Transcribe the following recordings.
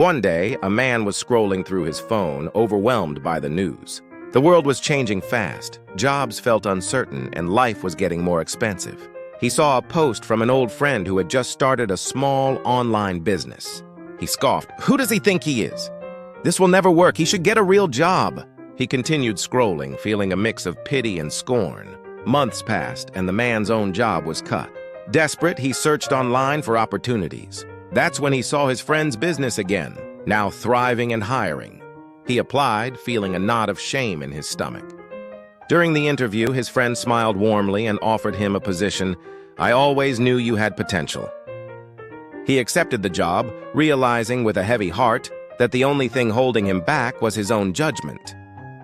One day, a man was scrolling through his phone, overwhelmed by the news. The world was changing fast, jobs felt uncertain, and life was getting more expensive. He saw a post from an old friend who had just started a small online business. He scoffed. "Who does he think he is? This will never work. He should get a real job." He continued scrolling, feeling a mix of pity and scorn. Months passed, and the man's own job was cut. Desperate, he searched online for opportunities. That's when he saw his friend's business again, now thriving and hiring. He applied, feeling a knot of shame in his stomach. During the interview, his friend smiled warmly and offered him a position. "I always knew you had potential." He accepted the job, realizing with a heavy heart that the only thing holding him back was his own judgment.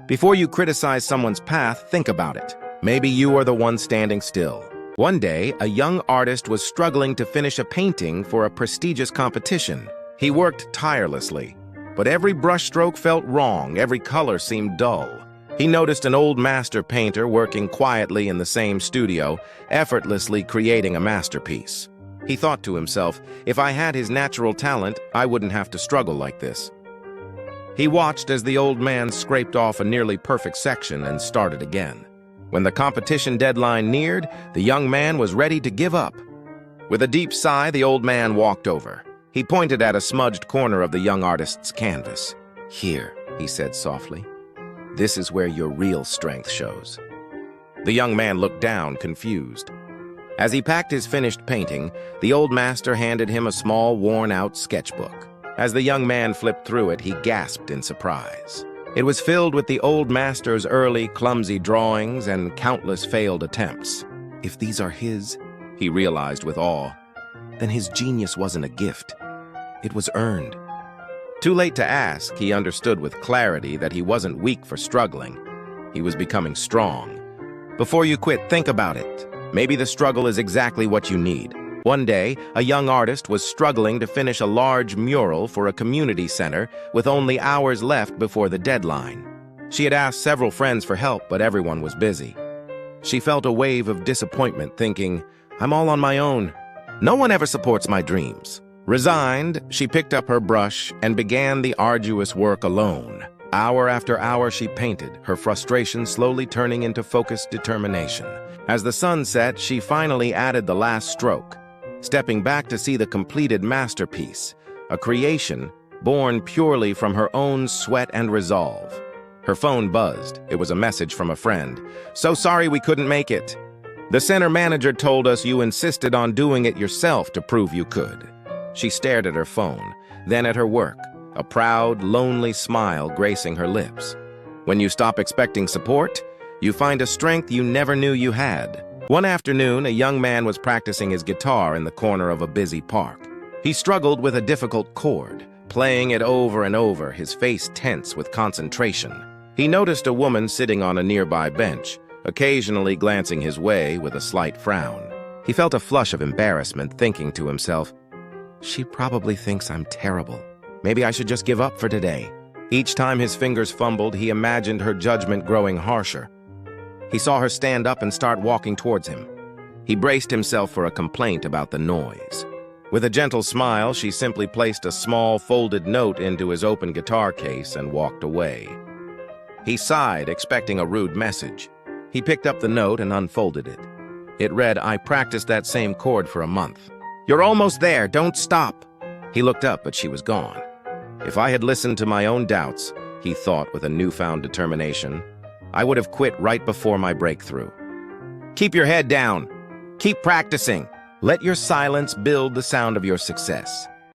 Before you criticize someone's path, think about it. Maybe you are the one standing still. One day, a young artist was struggling to finish a painting for a prestigious competition. He worked tirelessly, but every brushstroke felt wrong, every color seemed dull. He noticed an old master painter working quietly in the same studio, effortlessly creating a masterpiece. He thought to himself, if I had his natural talent, I wouldn't have to struggle like this. He watched as the old man scraped off a nearly perfect section and started again. When the competition deadline neared, the young man was ready to give up. With a deep sigh, the old man walked over. He pointed at a smudged corner of the young artist's canvas. "Here," he said softly. "This is where your real strength shows." The young man looked down, confused. As he packed his finished painting, the old master handed him a small, worn-out sketchbook. As the young man flipped through it, he gasped in surprise. It was filled with the old master's early, clumsy drawings and countless failed attempts. If these are his, he realized with awe, then his genius wasn't a gift. It was earned. Too late to ask, he understood with clarity that he wasn't weak for struggling. He was becoming strong. Before you quit, think about it. Maybe the struggle is exactly what you need. One day, a young artist was struggling to finish a large mural for a community center with only hours left before the deadline. She had asked several friends for help, but everyone was busy. She felt a wave of disappointment, thinking, I'm all on my own. No one ever supports my dreams. Resigned, she picked up her brush and began the arduous work alone. Hour after hour she painted, her frustration slowly turning into focused determination. As the sun set, she finally added the last stroke, stepping back to see the completed masterpiece, a creation born purely from her own sweat and resolve. Her phone buzzed. It was a message from a friend. "So sorry we couldn't make it. The center manager told us you insisted on doing it yourself to prove you could." She stared at her phone, then at her work, a proud, lonely smile gracing her lips. When you stop expecting support, you find a strength you never knew you had. One afternoon, a young man was practicing his guitar in the corner of a busy park. He struggled with a difficult chord, playing it over and over, his face tense with concentration. He noticed a woman sitting on a nearby bench, occasionally glancing his way with a slight frown. He felt a flush of embarrassment, thinking to himself, she probably thinks I'm terrible. Maybe I should just give up for today. Each time his fingers fumbled, he imagined her judgment growing harsher. He saw her stand up and start walking towards him. He braced himself for a complaint about the noise. With a gentle smile, she simply placed a small folded note into his open guitar case and walked away. He sighed, expecting a rude message. He picked up the note and unfolded it. It read, "I practiced that same chord for a month. You're almost there, don't stop." He looked up, but she was gone. If I had listened to my own doubts, he thought with a newfound determination, I would have quit right before my breakthrough. Keep your head down. Keep practicing. Let your silence build the sound of your success.